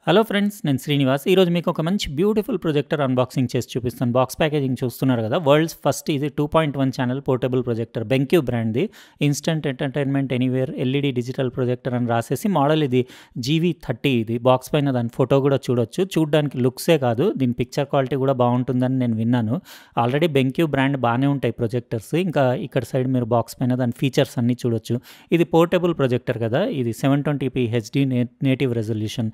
Hello friends, నేను శ్రీనివాస్. ఈరోజు మీకు ఒక మంచి బ్యూటిఫుల్ ప్రొజెక్టర్ అన్బాక్సింగ్ చేసి చూపిస్తాను. బాక్స్ ప్యాకేజింగ్ చూస్తున్నారు కదా, వరల్డ్స్ ఫస్ట్ ఇది 2.1 ఛానల్ పోర్టబుల్ ప్రొజెక్టర్, BenQ బ్రాండ్ది. Instant entertainment anywhere LED digital projector అని రాసేసి మోడల్ ఇది GV30. ఇది బాక్స్ పైన దాని ఫోటో కూడా చూడొచ్చు. చూడడానికి లుక్సే కాదు, దీని పిక్చర్ క్వాలిటీ కూడా బాగుంటుందని నేను విన్నాను. ఆల్రెడీ BenQ బ్రాండ్ బాగానే ఉంటాయి ప్రొజెక్టర్స్. ఇంకా ఇక్కడ సైడ్ మీరు బాక్స్ పైన దాని ఫీచర్స్ అన్నీ చూడొచ్చు. ఇది పోర్టబుల్ ప్రొజెక్టర్ కదా, ఇది 720p HD native resolution,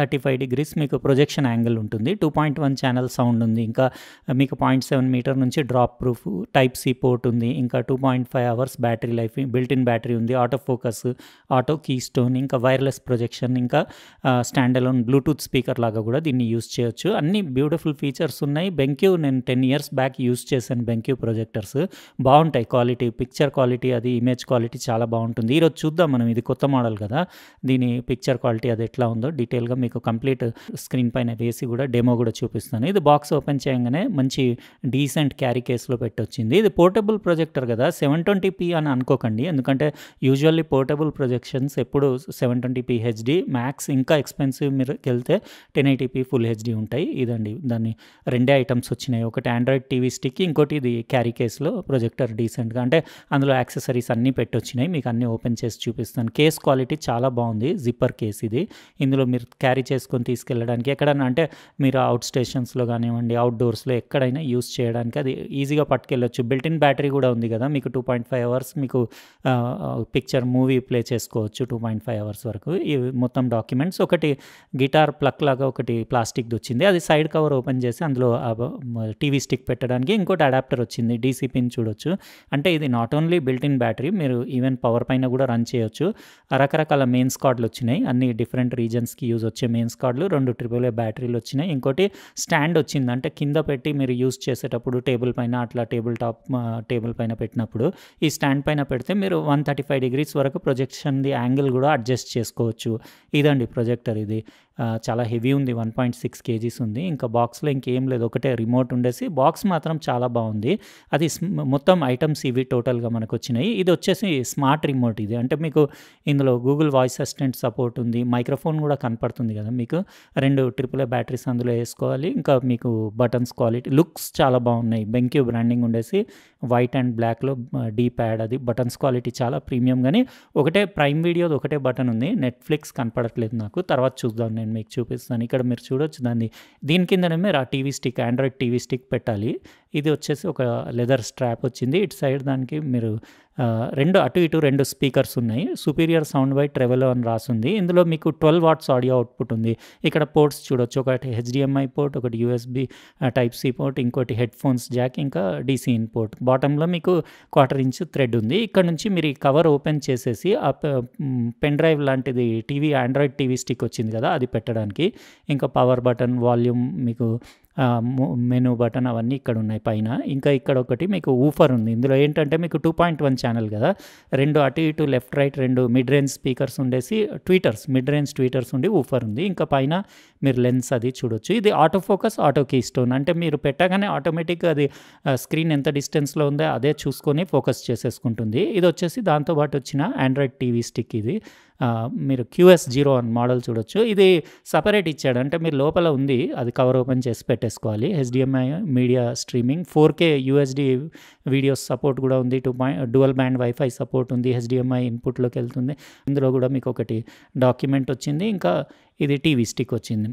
135 degrees మీకు ప్రొజెక్షన్ యాంగిల్ ఉంటుంది. 2.1 ఛానల్ సౌండ్ ఉంది. ఇంకా మీకు 0.7 మీటర్ నుంచి drop proof type C port ఉంది. ఇంకా 2.5 hours battery life, built in battery ఉంది, auto focus, auto keystone, ఇంకా వైర్లెస్ ప్రొజెక్షన్, ఇంకా స్టాండ్ అలోన్ బ్లూటూత్ స్పీకర్ లాగా కూడా దీన్ని యూస్ చేయొచ్చు. అన్ని బ్యూటిఫుల్ ఫీచర్స్ ఉన్నాయి. BenQ నేను 10 years బ్యాక్ యూస్ చేశాను. BenQ ప్రొజెక్టర్స్ బాగుంటాయి. క్వాలిటీ, పిక్చర్ క్వాలిటీ, అది ఇమేజ్ క్వాలిటీ చాలా బాగుంటుంది. ఈరోజు చూద్దాం మనం, ఇది కొత్త మోడల్ కదా, దీని పిక్చర్ క్వాలిటీ అది ఎట్లా ఉందో డీటెయిల్గా మీకు కంప్లీట్ స్క్రీన్ పైన వేసి కూడా డెమో కూడా చూపిస్తాను. ఇది బాక్స్ ఓపెన్ చేయగానే మంచి డీసెంట్ క్యారీ కేసులో పెట్టొచ్చింది. ఇది పోర్టబుల్ ప్రొజెక్టర్ కదా, 720p అని అనుకోకండి, ఎందుకంటే యూజువల్లీ పోర్టబుల్ ప్రొజెక్షన్స్ ఎప్పుడు 720p HD మ్యాక్స్, ఇంకా ఎక్స్పెన్సివ్ మీరు వెళ్తే 1080p ఫుల్ HD ఉంటాయి. ఇదండి దాన్ని రెండే ఐటమ్స్ వచ్చినాయి, ఒకటి ఆండ్రాయిడ్ టీవీ స్టిక్, ఇంకోటి ఇది క్యారీ కేసులో ప్రొజెక్టర్ డీసెంట్గా, అంటే అందులో యాక్సెసరీస్ అన్నీ పెట్టొచ్చినాయి. మీకు అన్నీ ఓపెన్ చేసి చూపిస్తాను. కేస్ క్వాలిటీ చాలా బాగుంది, జిప్పర్ కేస్ ఇది. ఇందులో మీరు క్యారీ చేసుకొని తీసుకెళ్ళడానికి ఎక్కడైనా, అంటే మీరు అవుట్ స్టేషన్స్లో కానివ్వండి, అవుట్డోర్స్లో ఎక్కడైనా యూస్ చేయడానికి అది ఈజీగా పట్టుకెళ్ళొచ్చు. బిల్ట్ ఇన్ బ్యాటరీ కూడా ఉంది కదా, మీకు 2.5 hours మీకు పిక్చర్ మూవీ ప్లే చేసుకోవచ్చు 2.5 hours వరకు. ఈ మొత్తం డాక్యుమెంట్స్, ఒకటి గిటార్ ప్లక్ లాగా ఒకటి ప్లాస్టిక్ది వచ్చింది, అది సైడ్ కవర్ ఓపెన్ చేసి అందులో టీవీ స్టిక్ పెట్టడానికి. ఇంకోటి అడాప్టర్ వచ్చింది, DC పిన్ చూడొచ్చు. అంటే ఇది not only built in battery, మీరు ఈవెన్ పవర్ పైన కూడా రన్ చేయొచ్చు. రకరకాల మెయిన్స్ కార్డులు వచ్చినాయి, అన్ని డిఫరెంట్ రీజన్స్కి యూజ్ వచ్చే మెయిన్స్ కార్డులు, 2 AAA బ్యాటరీలు వచ్చినాయి. ఇంకోటి స్టాండ్ వచ్చింది, అంటే కింద పెట్టి మీరు యూజ్ చేసేటప్పుడు టేబుల్ పైన, అట్లా టేబుల్ పైన పెట్టినప్పుడు ఈ స్టాండ్ పైన పెడితే మీరు 135 degrees వరకు ప్రొజెక్షన్ది యాంగిల్ కూడా అడ్జస్ట్ చేసుకోవచ్చు. ఇదండి ప్రొజెక్టర్. ఇది చాలా హెవీ ఉంది, 1.6 kgs ఉంది. ఇంకా బాక్స్లో ఇంకేం లేదు, ఒకటే రిమోట్ ఉండేసి. బాక్స్ మాత్రం చాలా బాగుంది. అది మొత్తం ఐటమ్స్ ఇవి టోటల్గా మనకు వచ్చినాయి. ఇది వచ్చేసి స్మార్ట్ రిమోట్. ఇది అంటే మీకు ఇందులో గూగుల్ వాయిస్ అసిస్టెంట్ సపోర్ట్ ఉంది, మైక్రోఫోన్ కూడా కనపడుతుంది కదా మీకు. 2 AAA బ్యాటరీస్ అందులో వేసుకోవాలి. ఇంకా మీకు బటన్స్ క్వాలిటీ, లుక్స్ చాలా బాగున్నాయి. BenQ బ్రాండింగ్ ఉండేసి వైట్ అండ్ బ్లాక్లో డీ ప్యాడ్, అది బటన్స్ క్వాలిటీ చాలా ప్రీమియం. కానీ ఒకటే ప్రైమ్ వీడియోది ఒకటే బటన్ ఉంది, నెట్ఫ్లిక్స్ కనపడట్లేదు నాకు, తర్వాత చూద్దాం, నేను మీకు చూపిస్తాను. ఇక్కడ మీరు చూడొచ్చు దీని కిందనే మీరు ఆ TV stick, Android TV stick పెట్టాలి. ఇది వచ్చేసి ఒక లెదర్ స్ట్రాప్ వచ్చింది. ఇటు సైడ్ దానికి మీరు అటు ఇటు 2 స్పీకర్స్ ఉన్నాయి. సుపీరియర్ సౌండ్ బై ట్రెవెలో అని రాసింది. ఇందులో మీకు 12 watts ఆడియో అవుట్పుట్ ఉంది. ఇక్కడ పోర్ట్స్ చూడొచ్చు, ఒకటి HDMI పోర్ట్, ఒకటి USB టైప్ సి పోర్ట్, ఇంకోటి హెడ్ ఫోన్స్ జాక్, ఇంకా DC ఇన్ పోర్ట్. బాటంలో మీకు 1/4 inch థ్రెడ్ ఉంది. ఇక్కడ నుంచి మీరు ఈ కవర్ ఓపెన్ చేసేసి ఆ పెన్ డ్రైవ్ లాంటిది ఆండ్రాయిడ్ టీవీ స్టిక్ వచ్చింది కదా, అది పెట్టడానికి. ఇంకా పవర్ బటన్, వాల్యూమ్, మీకు మెనూ బటన్, అవన్నీ ఇక్కడ ఉన్నాయి పైన. ఇంకా ఇక్కడ ఒకటి మీకు ఊఫర్ ఉంది. ఇందులో ఏంటంటే మీకు 2.1 ఛానల్ కదా, 2 అటు ఇటు left right 2 mid range speakers ఉండేసి మిడ్ రేంజ్ ట్వీటర్స్ ఉండి ఊఫర్ ఉంది. ఇంకా పైన మీరు లెన్స్ అది చూడొచ్చు. ఇది auto focus, auto keystone, అంటే మీరు పెట్టగానే ఆటోమేటిక్గా అది స్క్రీన్ ఎంత డిస్టెన్స్లో ఉందో అదే చూసుకొని ఫోకస్ చేసేసుకుంటుంది. ఇది వచ్చేసి దాంతోపాటు వచ్చిన ఆండ్రాయిడ్ టీవీ స్టిక్. ఇది మీరు QS0 అని మోడల్ చూడొచ్చు. ఇది సపరేట్ ఇచ్చాడు, అంటే మీరు లోపల ఉంది, అది కవర్ ఓపెన్ చేసి పెట్టేసుకోవాలి. HDMI media streaming, 4K UHD videos support కూడా ఉంది. డ్యువల్ బ్యాండ్ వైఫై సపోర్ట్ ఉంది, HDMI ఇన్పుట్లోకి వెళ్తుంది. ఇందులో కూడా మీకు ఒకటి డాక్యుమెంట్ వచ్చింది. ఇంకా ఇది టీవీ స్టిక్ వచ్చింది.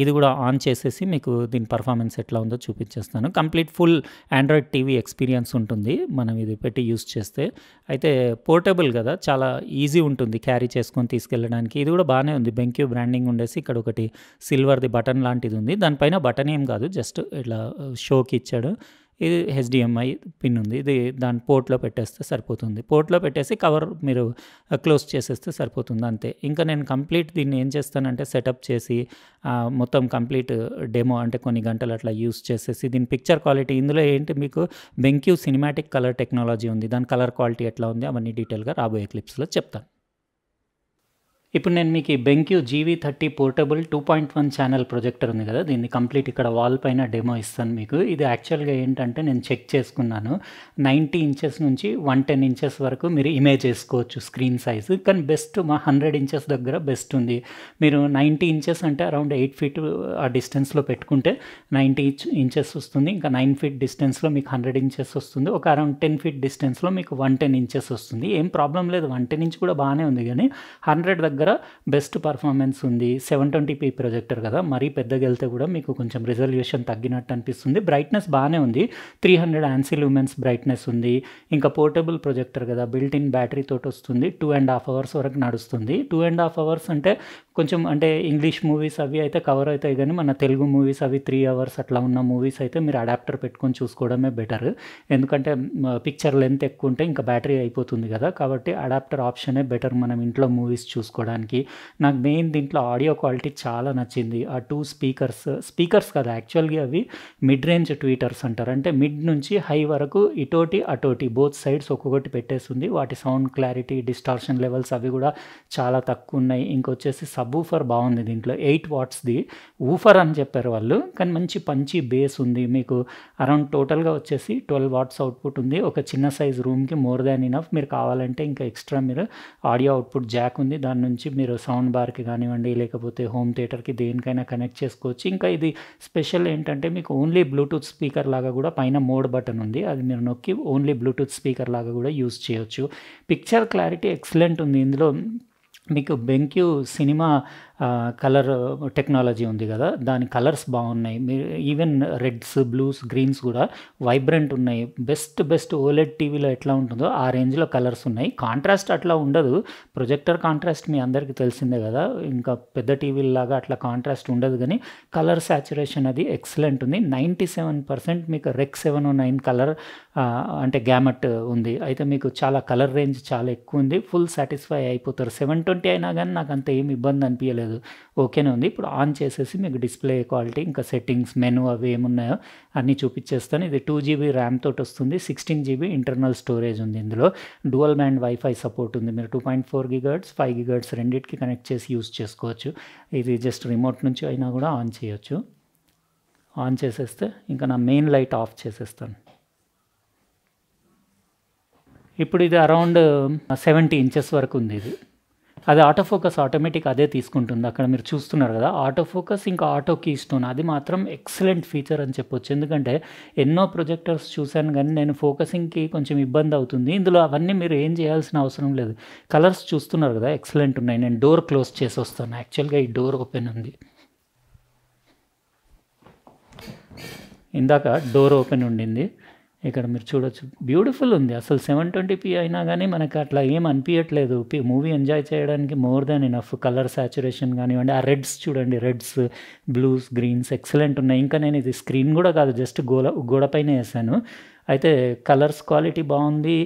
ఇది కూడా ఆన్ చేసేసి మీకు దీని పర్ఫార్మెన్స్ ఎట్లా ఉందో చూపించేస్తాను. Complete full Android TV experience ఉంటుంది మనం ఇది పెట్టి యూస్ చేస్తే. అయితే పోర్టబుల్ కదా, చాలా ఈజీ ఉంటుంది క్యారీ చేసుకొని తీసుకెళ్ళడానికి. ఇది కూడా బాగానే ఉంది, BenQ బ్రాండింగ్ ఉండేసి. ఇక్కడ ఒకటి సిల్వర్ది బటన్ లాంటిది ఉంది, దానిపైన బటన్ ఏం కాదు, జస్ట్ ఇట్లా షోకి ఇచ్చాడు. ఇది HDMI పిన్ ఉంది, ఇది దాని పోర్ట్లో పెట్టేస్తే సరిపోతుంది. పోర్ట్లో పెట్టేసి కవర్ మీరు క్లోజ్ చేసేస్తే సరిపోతుంది, అంతే. ఇంకా నేను కంప్లీట్ దీన్ని ఏం చేస్తానంటే సెటప్ చేసి మొత్తం కంప్లీట్ డెమో, అంటే కొన్ని గంటలు అట్లా యూస్ చేసేసి దీని పిక్చర్ క్వాలిటీ, ఇందులో ఏంటి మీకు BenQ సినిమాటిక్ కలర్ టెక్నాలజీ ఉంది, దాని కలర్ క్వాలిటీ ఎట్లా ఉంది అవన్నీ డీటెయిల్గా రాబోయే క్లిప్స్లో చెప్తాను. ఇప్పుడు నేను మీకు ఈ BenQ GV30 portable 2.1 channel projector ఉంది కదా! దీన్ని కంప్లీట్ ఇక్కడ వాల్ పైన డెమో ఇస్తాను మీకు. ఇది యాక్చువల్‌గా ఏంటంటే నేను చెక్ చేసుకున్నాను. 90 ఇంచెస్ నుంచి 110 ఇంచెస్ వరకు మీరు ఇమేజ్ ఏసుకోవచ్చు స్క్రీన్ సైజ్. కానీ బెస్ట్ 100 ఇంచెస్ దగ్గర బెస్ట్ ఉంది. మీరు 90 ఇంచెస్ అంటే అరౌండ్ 8 ఫీట్ ఆ డిస్టెన్స్‌లో పెట్టుకుంటే 90 ఇంచెస్ వస్తుంది. ఇంకా 9 ఫీట్ డిస్టెన్స్‌లో మీకు 100 ఇంచెస్ వస్తుంది. ఒక అరౌండ్ 10 ఫీట్ డిస్టెన్స్‌లో మీకు 110 ఇంచెస్ వస్తుంది. ఏం ప్రాబ్లమ్ లేదు. 110 ఇంచ్ కూడా బానే ఉంది గానీ 100 దగ్గర బెస్ట్ పర్ఫార్మెన్స్ ఉంది. 720p ప్రొజెక్టర్ కదా! మరీ పెద్దగెళ్తే కూడా మీకు కొంచెం రిజల్యూషన్ తగ్గినట్టు అనిపిస్తుంది. బ్రైట్‌నెస్ బానే ఉంది. 300 ఆన్సీ లూమెన్స్ బ్రైట్‌నెస్ ఉంది. ఇంకా పోర్టబుల్ ప్రొజెక్టర్ కదా! బిల్ట్ ఇన్ బ్యాటరీ తోటొస్తుంది. 2.5 అవర్స్ వరకు నడుస్తుంది. 2.5 అవర్స్ అంటే కొంచెం అంటే ఇంగ్లీష్ మూవీస్ అవి అయితే కవర్ అవుతాయి గానీ, మన తెలుగు మూవీస్ అవి 3 అవర్స్ అట్లా ఉన్న మూవీస్ అయితే మీరు అడాప్టర్ పెట్టుకొని చూసుకోవడమే బెటర్. ఎందుకంటే పిక్చర్ లెంత్ ఎక్కువుంటే ఇంకా బ్యాటరీ అయిపోతుంది కదా! కాబట్టి అడాప్టర్ ఆప్షనే బెటర్ మనం ఇంట్లో మూవీస్ చూసుకోవడానికి. నాకు మెయిన్ దీంట్లో ఆడియో క్వాలిటీ చాలా నచ్చింది. ఆ 2 స్పీకర్స్ కాదు యాక్చువల్‌గా అవి మిడ్ రేంజ్ ట్వీటర్స్ అంటారు. అంటే మిడ్ నుంచి హై వరకు ఇటోటి, అటోటి బోత్ సైడ్స్ ఒక్కొక్కటి పెట్టేసుంది. వాటి సౌండ్ క్లారిటీ, డిస్టార్షన్ లెవెల్స్ అవి కూడా చాలా తక్కువున్నాయి. ఇంకొచ్చేసి సబ్‌వూఫర్ బావుంది దీంట్లో. 8 వాట్స్‌ది వూఫర్ అని చెప్పారు వాళ్ళు. కానీ మంచి పంచీ బేస్ ఉంది. మీకు అరౌండ్ టోటల్‌గా వచ్చేసి 12 వాట్స్ అవుట్‌పుట్ ఉంది. ఒక చిన్న సైజ్ రూమ్‌కి మోర్ దాన్ ఎనఫ్. మీరు కావాలంటే ఇంకా ఎక్స్‌ట్రా మీరు ఆడియో అవుట్‌పుట్ జాక్ ఉంది. దాని నుంచి మీరు సౌండ్ బార్‌కి కానివ్వండి, లేకపోతే హోమ్ థియేటర్‌కి దేనికైనా కనెక్ట్ చేసుకోవచ్చు. ఇంకా ఇది స్పెషల్ ఏంటంటే మీకు ఓన్లీ బ్లూటూత్ స్పీకర్ లాగా కూడా పైన మోడ్ బటన్ ఉంది. అది మీరు నొక్కి ఓన్లీ బ్లూటూత్ స్పీకర్ లాగా కూడా యూజ్ చేయొచ్చు. పిక్చర్ క్లారిటీ ఎక్సలెంట్ ఉంది. ఇందులో మీకు BenQ సినిమా కలర్ టెక్నాలజీ ఉంది కదా! దాని కలర్స్ బావున్నాయి. మీరు ఈవెన్ రెడ్స్, బ్లూస్, గ్రీన్స్ కూడా వైబ్రెంట్ ఉన్నాయి. బెస్ట్ ఓలెడ్ టీవీలో ఎట్లా ఉంటుందో ఆ రేంజ్‌లో కలర్స్ ఉన్నాయి. కాంట్రాస్ట్ అట్లా ఉండదు. ప్రొజెక్టర్ కాంట్రాస్ట్ మీ అందరికీ తెలిసిందే కదా! ఇంకా పెద్ద టీవీల్లాగా అట్లా కాంట్రాస్ట్ ఉండదు గానీ, కలర్ సాచురేషన్ అది ఎక్సలెంట్ ఉంది. 97% మీకు రెక్ 709 కలర్ అంటే గ్యామట్ ఉంది. అయితే మీకు చాలా కలర్ రేంజ్ చాలా ఎక్కువుంది. ఫుల్ సాటిస్ఫై అయిపోతారు. 720 అయినా గానీ నాకంత ఏమి ఇబ్బంది అనిపియలేదు. ఓకేనే ఉంది. ఇప్పుడు ఆన్ చేసేసి మీకు డిస్‌ప్లే క్వాలిటీ, ఇంకా సెట్టింగ్స్, మెను అవి ఏమున్నాయో అన్నీ చూపిచ్చేస్తాను. ఇది 2 జీబీ ర్యామ్ తోటొస్తుంది. 16 జీబీ ఇంటర్నల్ స్టోరేజ్ ఉంది ఇందులో. డ్యుయల్ బ్యాండ్ వైఫై సపోర్ట్ ఉంది. మీరు 2.4 గిగాహెర్ట్జ్, 5 గిగాహెర్ట్జ్ రెండిటికి కనెక్ట్ చేసి యూజ్ చేసుకోవచ్చు. ఇది జస్ట్ రిమోట్ నుంచి అయినా కూడా ఆన్ చేయొచ్చు. ఆన్ చేసేస్తే ఇంకా నా మెయిన్ లైట్ ఆఫ్ చేసేస్తాను. ఇప్పుడు ఇది అరౌండ్ 70 ఇంచెస్ వరకు ఉంది ఇది. అది ఆటో ఫోకస్ ఆటోమేటిక్ అదే తీసుకుంటుంది. అక్కడ మీరు చూస్తున్నారు కదా! ఆటో ఫోకస్ ఇంకా ఆటో కీస్టోన్ అది మాత్రం ఎక్సలెంట్ ఫీచర్ అని చెప్పొచ్చు. ఎందుకంటే ఎన్నో ప్రొజెక్టర్స్ చూసాను గానీ నేను ఫోకసింగ్‌కి కొంచెం ఇబ్బంది అవుతుంది. ఇందులో అవన్నీ మీరు ఏం చేయాల్సిన అవసరం లేదు. కలర్స్ చూస్తున్నారు కదా! ఎక్సలెంట్ ఉన్నాయి. నేను డోర్ క్లోజ్ చేసొస్తాను. యాక్చువల్‌గా ఈ డోర్ ఓపెన్ ఉంది. ఇందాక డోర్ ఓపెన్ ఉండింది. ఇక్కడ మీరు చూడొచ్చు. బ్యూటిఫుల్ ఉంది. అసలు 720p అయినా గానీ మనకు అట్లా ఏం అనిపియట్లేదు. మూవీ ఎంజాయ్ చేయడానికి more than enough. Colour saturation గానివ్వండి, ఆ రెడ్స్ చూడండి. రెడ్స్, బ్లూస్, గ్రీన్స్ ఎక్సలెంట్ ఉన్నాయి. ఇంకా నేను ఇది స్క్రీన్ గూడా కాదు జస్ట్ గోడ పైనే ఏసాను. అయితే కలర్స్ క్వాలిటీ బావుంది.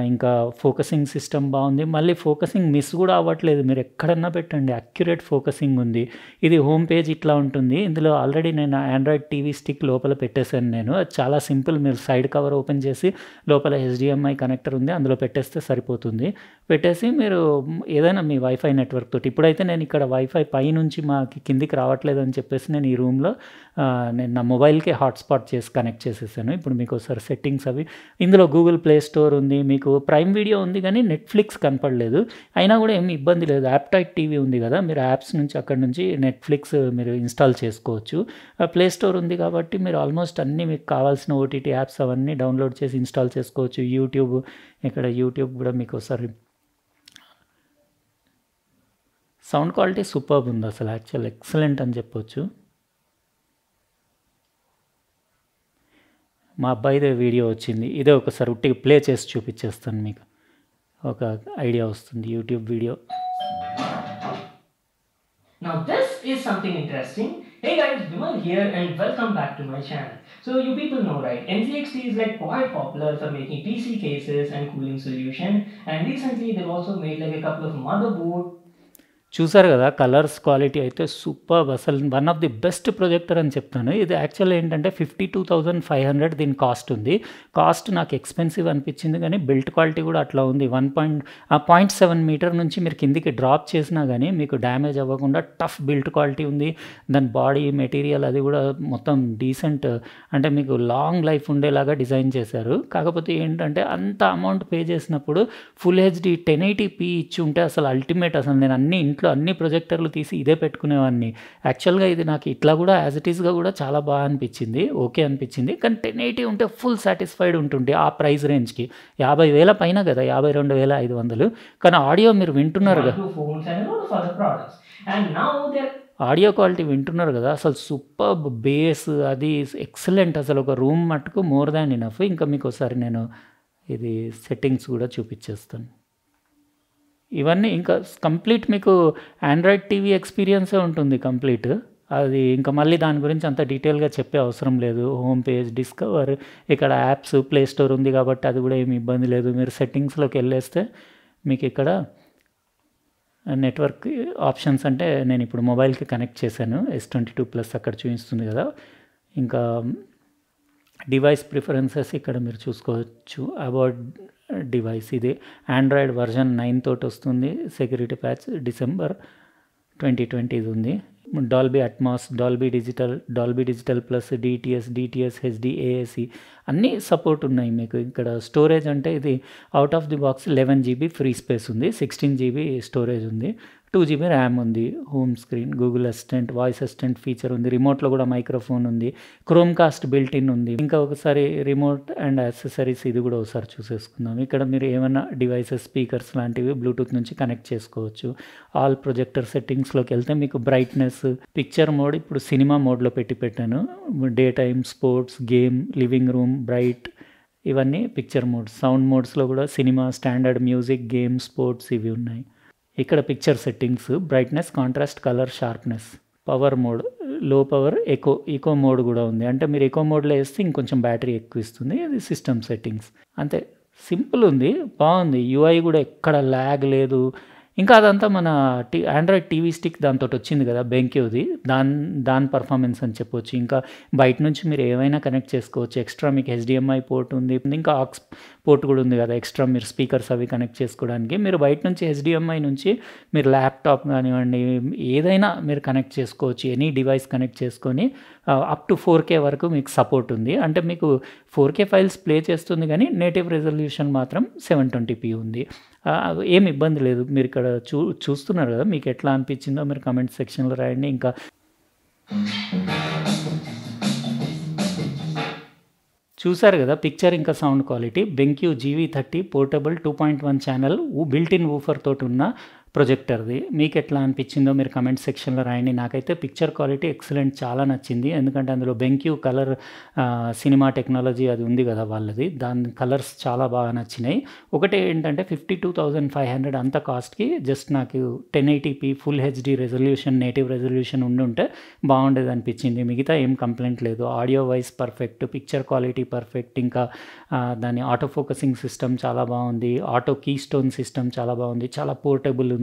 ఇంకా ఫోకసింగ్ సిస్టమ్ బావుంది. మళ్ళీ ఫోకసింగ్ మిస్ గూడా అవ్వట్లేదు. మీరు ఎక్కడన్నా పెట్టండి అక్యురేట్ ఫోకసింగ్ ఉంది. ఇది హోమ్ పేజ్ ఇట్లా ఉంటుంది. ఇందులో ఆల్రెడీ నేను ఆండ్రాయిడ్ టీవీ స్టిక్ లోపల పెట్టేసాను నేను. అది చాలా సింపుల్. మీరు సైడ్ కవర్ ఓపెన్ చేసి లోపల HDMI కనెక్టర్ ఉంది. అందులో పెట్టేస్తే సరిపోతుంది. పెట్టేసి మీరు ఏదైనా మీ వైఫై నెట్వర్క్ తోటి ఇప్పుడైతే నేను ఇక్కడ వైఫై పైనుంచి మాకు కిందికి రావట్లేదని చెప్పేసి నేను ఈ రూమ్‌లో నేను నా మొబైల్‌కే హాట్‌స్పాట్ చేసి కనెక్ట్ చేసేసాను. ఇప్పుడు మీకోసారి సెట్టింగ్స్ అవి ఇందులో గూగుల్ ప్లే స్టోర్ ఉంది. మీకు ప్రైమ్ వీడియో ఉంది గానీ నెట్‌ఫ్లిక్స్ కనపడలేదు. అయినా కూడా ఏమి ఇబ్బంది లేదు. యాప్‌టైట్ టీవీ ఉంది కదా! మీరు యాప్స్ నుంచి అక్కడి నుంచి నెట్‌ఫ్లిక్స్ మీరు ఇన్‌స్టాల్ చేసుకోవచ్చు. ప్లే స్టోర్ ఉంది కాబట్టి మీరు ఆల్మోస్ట్ అన్నీ మీకు కావాల్సిన ఓటీటీ యాప్స్ అవన్నీ డౌన్‌లోడ్ చేసి ఇన్‌స్టాల్ చేసుకోవచ్చు. యూట్యూబ్ ఇక్కడ యూట్యూబ్ కూడా మీకోసారి సౌండ్ క్వాలిటీ సూపర్బ్ ఉంది అసలు యాక్చువల్ ఎక్సలెంట్ అని చెప్పొచ్చు. మా అబ్బాయిదే వీడియో వచ్చింది. ఇదే ఒకసారి ఉట్టిగా ప్లే చేసి చూపిచ్చేస్తాను మీకు. ఒక ఐడియా వస్తుంది YouTube video. Now this is something interesting. Hey guys, Vimal here and welcome back to my channel. So you people know, right, NCXT is like quite popular for making PC cases and cooling solution, and recently they've also made like a couple of motherboard. చూసారు కదా! Colours quality అయితే superb, అసలు one of the best projector అని చెప్తాను. ఇది actual ఏంటంటే 52,500 దీని cost ఉంది. కాస్ట్ నాకు ఎక్స్‌పెన్సివ్ అనిపించింది గానీ బిల్ట్ క్వాలిటీ కూడా అట్లా ఉంది. 0.7 మీటర్ నుంచి మీరు కిందికి డ్రాప్ చేసినా గానీ మీకు డ్యామేజ్ అవ్వకుండా టఫ్ బిల్ట్ క్వాలిటీ ఉంది. దాని బాడీ మెటీరియల్ అది కూడా మొత్తం డీసెంట్, అంటే మీకు లాంగ్ లైఫ్ ఉండేలాగా డిజైన్ చేశారు. కాకపోతే ఏంటంటే అంత అమౌంట్ పే చేసినప్పుడు ఫుల్ హెచ్‌డీ 1080p ఇచ్చి ఉంటే అసలు అల్టిమేట్. అసలు నేను అన్ని ప్రొజెక్టర్లు తీసి ఇదే పెట్టుకునేవాడిని. యాక్చువల్‌గా ఇది నాకు ఇట్లా కూడా యాజ్ ఇట్ ఈస్‌గా కూడా చాలా బాగా అనిపించింది. ఓకే అనిపించింది. కానీ 1080 ఉంటే ఫుల్ సాటిస్ఫైడ్ ఉంటుండే ఆ ప్రైస్ రేంజ్‌కి. 50,000 పైన కదా! 52,500. కానీ ఆడియో మీరు వింటున్నారు one, కదా! two phones and a lot of other products. And now they're audio quality వింటున్నారు కదా! అసలు సూపర్బ్ బేస్ అది ఎక్సలెంట్. అసలు ఒక రూమ్ మట్టుకు మోర్ దాన్ ఎనఫ్. ఇంకా మీకోసారి నేను ఇది సెట్టింగ్స్ కూడా చూపిచ్చేస్తాను. ఇవన్నీ ఇంకా కంప్లీట్ మీకు ఆండ్రాయిడ్ టీవీ ఎక్స్‌పీరియన్సే ఉంటుంది కంప్లీట్. అది ఇంకా మళ్ళీ దాని గురించి అంత డీటెయిల్‌గా చెప్పే అవసరం లేదు. హోమ్ పేజ్, డిస్కవర్, ఇక్కడ యాప్స్, ప్లే స్టోర్ ఉంది కాబట్టి అది కూడా ఏమి ఇబ్బంది లేదు. మీరు సెట్టింగ్స్‌లోకెళ్ళేస్తే మీకిక్కడ నెట్వర్క్ ఆప్షన్స్ అంటే నేను ఇప్పుడు మొబైల్‌కి కనెక్ట్ చేశాను. S22+ అక్కడ చూపిస్తుంది కదా! ఇంకా డివైస్ ప్రిఫరెన్సెస్ ఇక్కడ మీరు చూసుకోవచ్చు. అబౌట్ డివైస్ ఇది ఆండ్రాయిడ్ వర్షన్ 9 తోటి వస్తుంది. సెక్యూరిటీ ప్యాచ్ డిసెంబర్ 2020 ఉంది. Dolby Atmos, Dolby digital plus, DTS, HD, AAC అన్నీ సపోర్ట్ ఉన్నాయి మీకు. ఇక్కడ స్టోరేజ్ అంటే ఇది out of the box 11 GB free space ఉంది. 16 GB స్టోరేజ్ ఉంది. 2 GB ర్యామ్ ఉంది. Home screen, Google assistant, voice assistant feature ఉంది. రిమోట్‌లో కూడా మైక్రోఫోన్ ఉంది. క్రోమ్ కాస్ట్ బిల్ట్ ఇన్ ఉంది. ఇంకా ఒకసారి రిమోట్ అండ్ యాక్సెసరీస్ ఇది కూడా ఒకసారి చూసేసుకుందాం. ఇక్కడ మీరు ఏమన్నా డివైసెస్, స్పీకర్స్ లాంటివి బ్లూటూత్ నుంచి కనెక్ట్ చేసుకోవచ్చు. ఆల్ ప్రొజెక్టర్ సెట్టింగ్స్‌లోకి వెళ్తే మీకు బ్రైట్‌నెస్, పిక్చర్ మోడ్ ఇప్పుడు సినిమా మోడ్‌లో పెట్టాను. Day time, sports, game, living room, bright ఇవన్నీ పిక్చర్ మోడ్స్. సౌండ్ మోడ్స్‌లో కూడా cinema, standard, music, game, sports ఇవి ఉన్నాయి. ఇక్కడ picture settings brightness, contrast, colour, sharpness, power mode, లో పవర్, ఈకో మోడ్ కూడా ఉంది. అంటే మీరు ఈకో మోడ్‌లో వేస్తే ఇంకొంచెం బ్యాటరీ ఎక్కువ ఇస్తుంది. ఇది సిస్టమ్ సెట్టింగ్స్ అంతే. సింపుల్ ఉంది, బాగుంది. యూఐ కూడా ఎక్కడ ల్యాగ్ లేదు. ఇంకా అదంతా మన ఆండ్రాయిడ్ టీవీ స్టిక్ దాంతోటి వచ్చింది కదా BenQది, దాని పర్ఫార్మెన్స్ అని చెప్పొచ్చు. ఇంకా బయట నుంచి మీరు ఏమైనా కనెక్ట్ చేసుకోవచ్చు. ఎక్స్ట్రా మీకు HDMI పోర్ట్ ఉంది. ఇంకా ఆక్స్ పోర్ట్ కూడా ఉంది కదా ఎక్స్ట్రా, మీరు స్పీకర్స్ అవి కనెక్ట్ చేసుకోవడానికి. మీరు బయట నుంచి HDMI నుంచి మీరు ల్యాప్టాప్ కానివ్వండి ఏదైనా మీరు కనెక్ట్ చేసుకోవచ్చు. ఎనీ డివైస్ కనెక్ట్ చేసుకొని అప్ టు 4K వరకు మీకు సపోర్ట్ ఉంది. అంటే మీకు 4K ఫైల్స్ ప్లే చేస్తుంది కానీ నేటివ్ రెజల్యూషన్ మాత్రం 720p ఉంది. ఏమి ఇబ్బంది లేదు. మీరు ఇక్కడ చూస్తున్నారు కదా, మీకు ఎట్లా అనిపించిందో మీరు కామెంట్ సెక్షన్‌లో రాయండి. ఇంకా చూసారు కదా పిక్చర్ ఇంకా sound quality. BenQ GV30 portable 2.1 channel built in woofer తోటి ఉన్న ప్రొజెక్టర్ది. మీకు ఎట్లా అనిపించిందో మీరు కామెంట్ సెక్షన్‌లో రాయండి. నాకైతే పిక్చర్ క్వాలిటీ ఎక్సలెంట్, చాలా నచ్చింది. ఎందుకంటే అందులో BenQ కలర్ సినిమా టెక్నాలజీ అది ఉంది కదా వాళ్ళది, దాని కలర్స్ చాలా బాగా నచ్చినాయి. ఒకటి ఏంటంటే 52,500 అంత కాస్ట్‌కి జస్ట్ నాకు 1080p full HD resolution, native resolution ఉండుంటే బాగుండేది అనిపించింది. మిగతా ఏం కంప్లైంట్ లేదు. Audio wise perfect, picture quality perfect. ఇంకా దాని ఆటో ఫోకసింగ్ సిస్టమ్ చాలా బాగుంది. ఆటో కీ స్టోన్ సిస్టమ్ చాలా బాగుంది. చాలా పోర్టబుల్ ఉంది.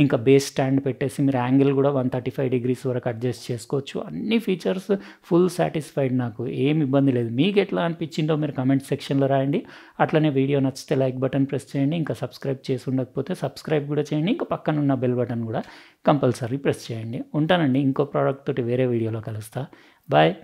ఇంకా బేస్ స్టాండ్ పెట్టేసి మీరు యాంగిల్ కూడా 135 degrees వరకు అడ్జస్ట్ చేసుకోవచ్చు. అన్ని ఫీచర్స్ ఫుల్ సాటిస్ఫైడ్. నాకు ఏమి ఇబ్బంది లేదు. మీకు ఎట్లా అనిపించిందో మీరు కామెంట్ సెక్షన్‌లో రాయండి. అట్లనే వీడియో నచ్చితే లైక్ బటన్ ప్రెస్ చేయండి. ఇంకా సబ్స్క్రైబ్ చేసి ఉండకపోతే సబ్స్క్రైబ్ కూడా చేయండి. ఇంకా పక్కన ఉన్న బెల్ బటన్ కూడా కంపల్సరీ ప్రెస్ చేయండి. ఉంటానండి. ఇంకో ప్రోడక్ట్ తోటి వేరే వీడియోలో కలుస్తా. బాయ్.